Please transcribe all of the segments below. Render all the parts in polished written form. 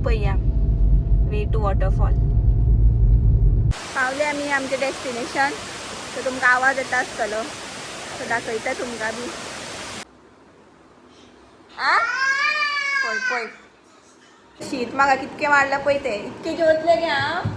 पळया way to waterfall. पावले आम्ही आमचे डेस्टिनेशन. सो तुमकां आवाज येता आसतलो सो दाखयता तुमकां बी. पळय पळय शीत म्हाका कितकें वाडला पळय ते. इतके जेवतले गे हांव.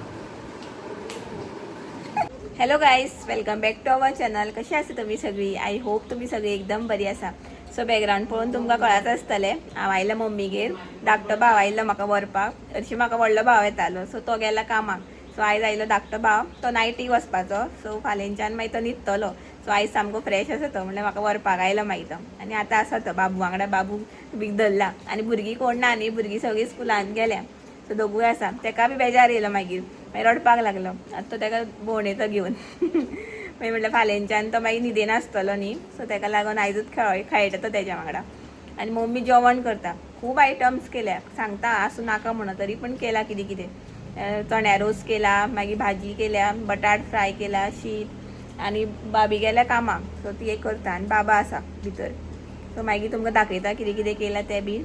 Hello guys, welcome back to our channel. कशी आसा तुमी सगळी? आय होप तुमी सगळी एकदम बरी आसा. सो बॅकग्रावंड पळोवन तुमकां कळत आसतलें हांव आयलें मम्मीगेर. धाकटो भाव आयिल्लो म्हाका व्हरपाक. हरशीं म्हाका व्हडलो भाव येतालो सो तो गेला कामाक. सो आयज आयलो धाकटो भाव, तो नायटीक वचपाचो. सो फाल्यांच्यान मागीर तो न्हिदतलो. सो आयज सामको फ्रेश आसा तो, म्हणल्यार म्हाका व्हरपाक आयलो मागीर तो. आनी आतां आसा तो बाबू वांगडा. बाबू बीक धरला आनी भुरगीं कोण ना न्ही, भुरगीं सगळीं स्कुलान गेल्या. सो दोगूय आसा. ताका बी बेजार येयलो मागीर रडपाक लागलो. आतां तो ताका भोंवणयता घेवन. मागीर म्हणल्यार फाल्यांच्यान तो मागीर न्हिदेन आसतलो न्ही, सो ताका लागून आयजूच खेळटा तो तेज्या वांगडा. आनी मम्मी जेवण करता. खूब आयटम्स केल्या, सांगता आसूं नाका म्हणून तरी पण केला कितें कितें. चण्या रोस केला, मागीर भाजी केल्या, बटाट फ्राय केला, शीत. आनी भाभी गेल्या कामाक सो ती एक करता आनी बाबा आसा भितर. सो मागीर तुमकां दाखयता कितें कितें केलां तें बी.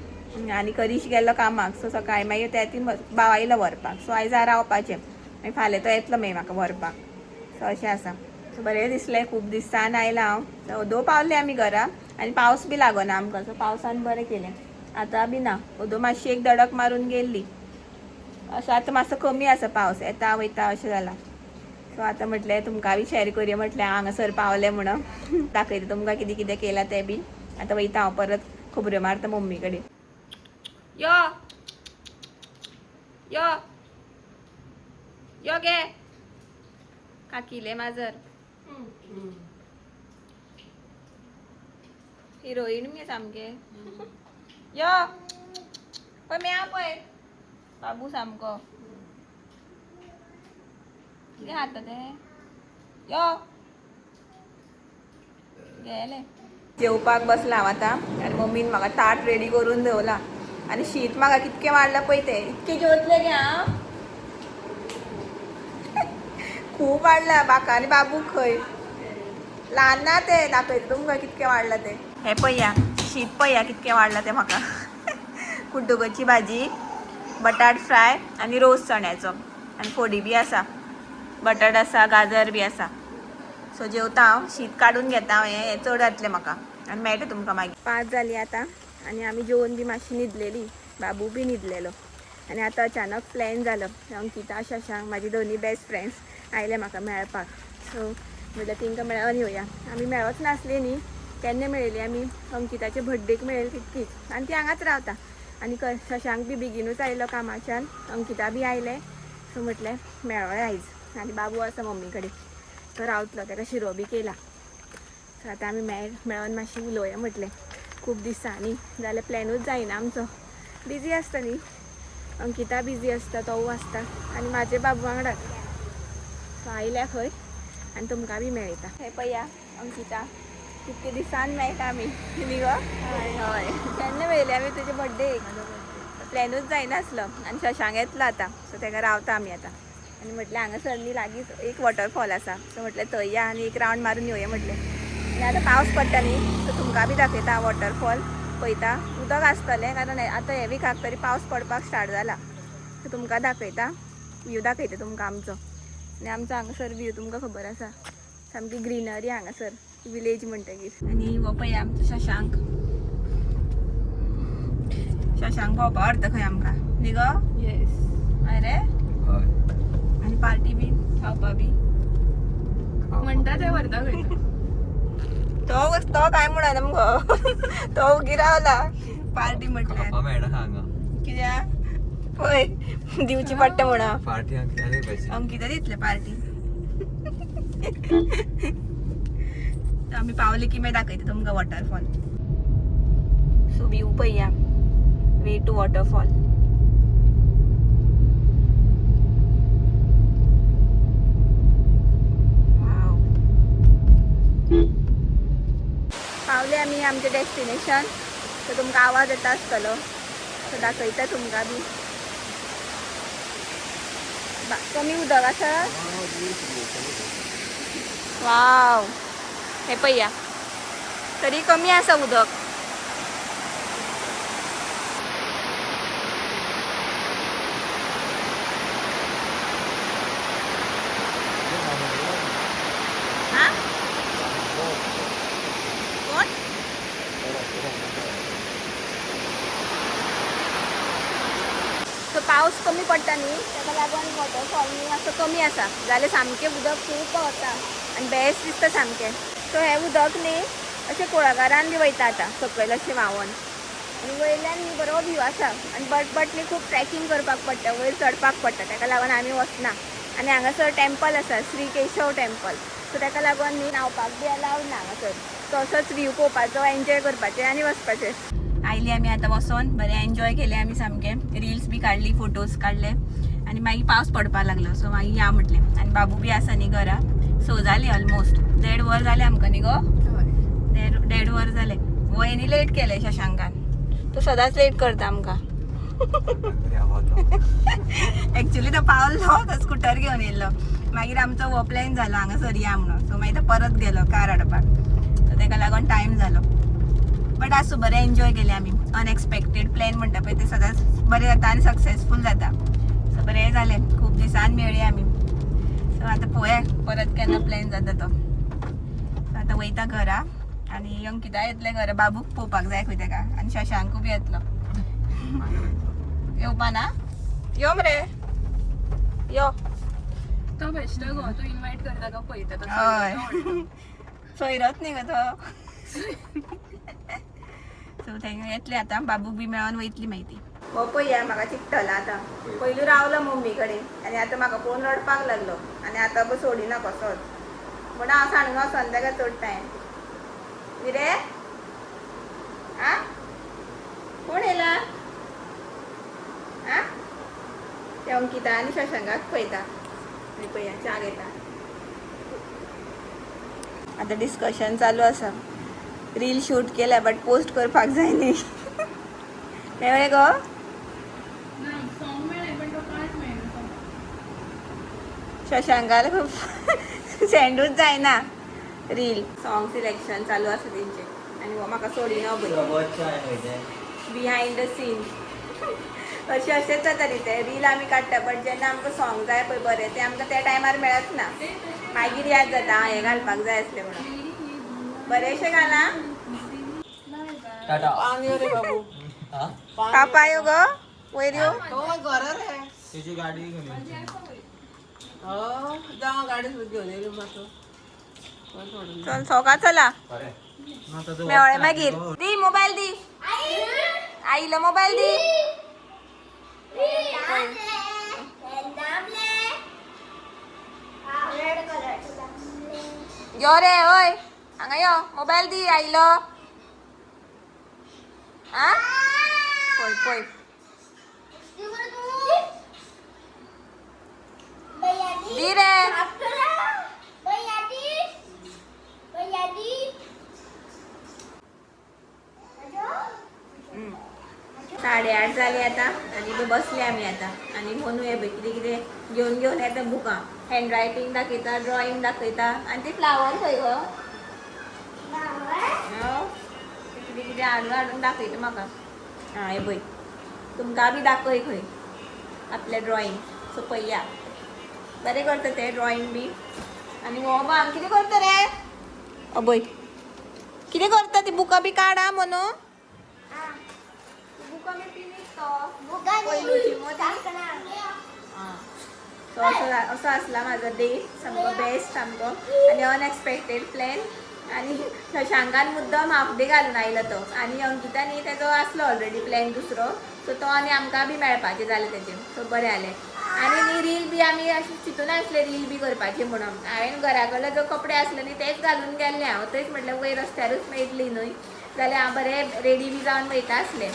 आनी करीश गेल्लो कामाक. सो सकाळीं मागीर त्या ती भाव आयलो व्हरपाक. सो आयज रावपाचें मागीर फाल्यां तो येतलो मागीर म्हाका व्हरपाक. सो अशें आसा. सो बरें दिसलें, खूब दिसान आयलां हांव. सो ओदो पावलें आमी घरा आनी पावस बी लागना आमकां. सो पावसान बरें केलें. आतां बी ना, ओदो मातशी एक दडक मारून गेल्ली. असो आतां मातसो कमी आसा पावस, येता वयता अशें जालां. सो आतां म्हटलें तुमकां बी शॅर करुया, म्हटलें हांगासर पावलें म्हणून. दाखयता तुमकां कितें कितें केलां तें बी. आतां वयता हांव परत खबऱ्यो मारता मम्मी कडेन. यो यो यो गे काकिले माजर. हिरोईन मी सामके. यो पळय म्या पळय बाबू सामको. कितें खाता ते. यो गेले. जेवपाक बसला हांव आतां आनी मम्मीन म्हाका ताट रेडी करून दवरला. आनी शीत म्हाका कितकें वाडला पळय ते. इतके जेवतले गे हांव. खूब वाडला. बाका आनी बाबूक खंय ल्हान ना ते. दाखयता तुमकां कितकें वाडला ते. हे पळया शीत पळया कितकें वाडला तें म्हाका. कुड्डुकाची भाजी, बटाट फ्राय आनी रोस चण्याचो. आनी फोडी बी आसा, बटाट आसा, गाजर बी आसा. सो जेवता हांव. शीत काडून घेता हांव. हें चड जातलें म्हाका आनी मेळटा तुमकां मागीर. 5 जालीं आतां आनी आमी जेवून बी मातशी न्हिदलेलीं. बाबू बी न्हिदलेलो. आनी आतां अचानक प्लॅन जालो. अंकिता, शशांक म्हाजी दोनी बेस्ट फ्रेंड्स आयले म्हाका मेळपाक. सो म्हटल्यार तेंकां मेळोन येवया. आमी मेळोच नासली न्ही, केन्ना मेळयली आमी अंकिताचे बर्थडेक मेळयली तितकीच. आनी ती हांगाच रावता. आनी शशांक बी बेगीनूच आयलो कामाच्यान. अंकिता बी आयले. सो म्हटलें मेळोया आयज. आनी बाबू आसा मम्मी कडेन, तो रावतलो, ताका शिरो बी केला. सो आतां आमी मेळोन मातशी उलोवया म्हटलें. खूब दिसांनी जाल्यार प्लॅनूच जायना आमचो. बिजी आसता न्ही, अंकिता बिजी आसता, तो आसता आनी म्हाजे बाबू वांगडाच. सो आयल्या खंय आनी तुमकां बी मेळयता. हे पळया अंकिता, कितके दिसान मेळटा आमी न्ही गो. हय केन्ना मेळयली आमी तुजे बर्थडेक. प्लॅनूच जायनासलो. आनी शशांक येतलो आतां, सो ताका रावता आमी आतां. आनी म्हटलें हांगासर न्ही लागींच एक वॉटरफॉल आसा. सो म्हटलें थंय या आनी एक रावंड मारून येवया म्हटलें. आनी आतां पावस पडटा न्ही, सो तुमकां बी दाखयता वॉटरफॉल. पळयता उदक आसतलें कारण आतां हे विकाक तरी पावस पडपाक स्टार्ट जाला. सो तुमकां दाखयता, व्यू दाखयता तुमकां आमचो. आनी आमचो हांगासर व्यू तुमकां खबर आसा, सामकी ग्रीनरी हांगासर, विलेज म्हणटकीर. आनी हो पळया आमचो शशांक. शशांक भोंवपा व्हरता खंय आमकां न्ही गो. येस अरे. आनी पार्टी बी खावपा बी म्हणटा थंय व्हरता खंय. तो काय म्हणना मुगो. तो उगी रावला पार्टी म्हटल्यार. कित्याक पळय दिवची पडटा म्हणून. अंकिता दितले पार्टी. आमी पावले की मागीर दाखयता तुमकां वॉटरफॉल. सो व्यू पळया वे टू वॉटरफॉल. पावले आमी आमचे डेस्टिनेशन. सो तुमकां आवाज येता आसतलो सो दाखयता तुमकां बी. कमी उदक आसा. वाव हे पळया तरी कमी आसा उदक. पावस कमी पडटा न्ही ताका लागून वॉटरफॉल न्ही असं कमी आसा जाल्यार सामकें उदक खूब वता आनी बेस्ट दिसता सामकें. सो हे उदक न्ही अशें कुळागरान बी वयता आतां सकयल अशें व्हांवून आनी वयल्यान न्ही बरो व्यू आसा आनी बट न्ही खूब ट्रॅकिंग करपाक पडटा वयर चडपाक पडटा ताका लागून आमी वचना. आनी हांगासर टेम्पल आसा श्री केशव टेम्पल सो ताका लागून न्ही न्हांवपाक बी अलावड ना हांगासर. सो असोच व्यू पळोवपाचो एन्जॉय करपाचें आनी वचपाचें. आयली आमी आतां वचोन बरें एन्जॉय केलें आमी सामकें रिल्स बी काडली फोटोज काडले आनी मागीर पावस पडपाक लागलो सो मागीर या म्हटलें आनी बाबू बी आसा न्ही घरा सो जाली ऑलमोस्ट 1.5 वर जालें आमकां न्ही गो 1.5 वर जालें. वयनी लेट केलें शशांकान तो सदांच लेट करता आमकां. एक्चुली तो पावलो तो स्कुटर घेवन येयल्लो मागीर आमचो हो प्लॅन जालो हांगासर या म्हणून सो मागीर तो परत गेलो कार हाडपाक सो ताका लागून टायम जालो. बट आसूं बरें एन्जॉय केलें आमी. अनएक्सपेक्टेड प्लॅन म्हणटा पळय ते सदांच बरें जाता आनी सक्सेसफूल जाता. सो बरें जालें खूब दिसान मेळ्ळी आमी. सो आतां पळोवया परत केन्ना प्लॅन जाता तो. सो आतां वयता घरा आनी अंकिता येतले घरा बाबूक पळोवपाक जाय खंय ताका आनी शशांकू बी येतलो. येवपा ना यो मरे यो तो बेश्टो गो तो इन्वाइट करता तो पळयता तो. हय सोयरोच न्ही गो तो. सो थंय येतले आतां बाबूक बी मेळोन वयतली मागीर ती. हो पळया म्हाका चिट्टला आतां पयलीं रावलो मम्मी कडेन आनी आतां म्हाका पळोवन रडपाक लागलो आनी आतां पळय सोडिना कसोच म्हण हांव सांडून वचोन ताका चड टायम. विरे आ कोण येयला आ ते अंकिता आनी शशांकाक पळयता आनी पळया च्या घेता. आतां डिस्कशन चालू आसा रील शूट केल्या बट पोस्ट करपाक जाय न्ही. मेळ्ळें गो शशांकाल सेंडूच जायना रील. सॉंग सिलेक्शन चालू आसा तेंचे आनी हो म्हाका सोडिना बिहायंड द सीन. अशेंच जाता न्ही ते रील आमी काडटा बट जेन्ना आमकां सॉंग जाय पळय बरें तें आमकां त्या टायमार मेळच ना. मागीर याद जाता हें घालपाक जाय आसलें म्हणून. बरेंशें घाला पापा यो गो वयर यो. चल सोका चला मेवळे मागीर दी मोबाईल दी आईला मोबाईल दी. यो रे ओय हांगा यो मोबाईल दी आईलो. आ पळय पळय दी रे. 8:30 जाली आतां आनी बसले आमी आतां आनी म्हणू हे कितें कितें घेवन येता बुकां हँड रायटींग दाखयता ड्रॉइंग दाखयता आनी ती फ्लावर खंय गो कितें कितें हाडून दाखयता म्हाका. आं हे पळय तुमकां बी दाखय खंय आपलें ड्रॉइंग. सो पळया बरें करता ते ड्रॉइंग बी. आनी हो बाम कितें करता रे अबय कितें करता ती बुकां बी काडा म्हणू बुकां बी सो असो आसला म्हाजो डे सामको बेस्ट सामको आनी अनएक्सपेक्टेड प्लॅन. आनी शशांकान मुद्दम हाफ डे घालून आयलो तो आनी अंकिता न्ही तेजो आसलो ऑलरेडी प्लॅन दुसरो सो तो आनी आमकां बी मेळपाचें जालें तेजें. सो बरें जालें. आनी न्ही रील बी आमी अशें चिंतून आसलें रील बी करपाचें म्हणून हांवें घरा कडलो जो कपडे आसले न्ही तेच घालून गेल्लें हांव. थंयच म्हटल्यार वयर रस्त्यारूच मेळटली न्हय जाल्यार हांव बरें रेडी बी जावन वयता आसलें.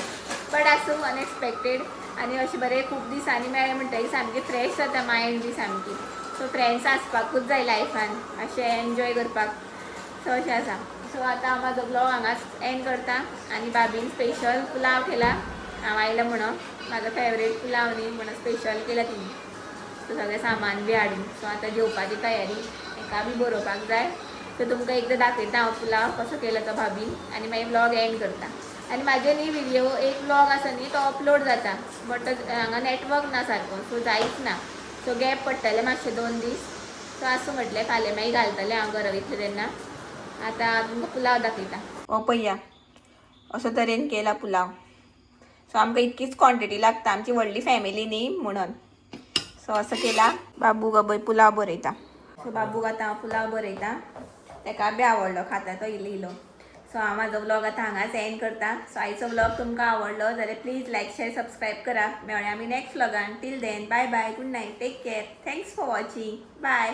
बट आसूं अनएक्सपेक्टेड आनी अशें बरें खूब दिसांनी मेळ्ळें म्हणटकीर सामकी फ्रेश जाता मायंड बी सामकी. सो फ्रेंड्स आसपाकूच जाय लायफान अशें एन्जॉय करपाक. सो अशें आसा. सो आतां हांव म्हाजो ब्लॉग हांगाच एंड करता आनी भाभीन स्पेशल पुलाव केला हांव आयलां म्हणून म्हाजो फेवरेट पुलाव न्ही म्हणून स्पेशल केला तिणी. सो सगळें सामान बी हाडून सो आतां जेवपाची तयारी एका बी बरोवपाक जाय. सो तुमकां एकदां दाखयता हांव पुलाव कसो केलो तो भाभीन आनी मागीर ब्लॉग एंड करता. आनी म्हाजे न्ही व्हिडियो एक ब्लॉग आसा न्ही तो अपलोड जाता बट हांगा नेटवर्क ना सारको सो जायच ना. सो गॅप पडटलें मातशें 2 दीस. सो आसूं म्हटलें फाल्यां मागीर घालतलें हांव घरा वयतलें तेन्ना. आतां तुमकां पुलाव दाखयता. हो पळया असो तरेन केला पुलाव. सो सो आमकां इतकीच क्वॉन्टिटी लागता, आमची व्हडली फॅमिली न्ही म्हणून. सो असं केला. बाबू गबय पुलाव बरयता. सो बाबूक आतां हांव पुलाव बरयता, ताका बी आवडलो, खाता तो इल्लो इल्लो. सो हांव म्हाजो व्लॉग आतां हांगाच एंड करता. सो आयचो व्लॉग तुमकां आवडलो जाल्यार प्लीज लायक शेअर सबस्क्राईब करा. मेळ्या आमी नेक्स्ट व्लॉगान. Till then bye bye, good night, take care, thanks for watching, bye.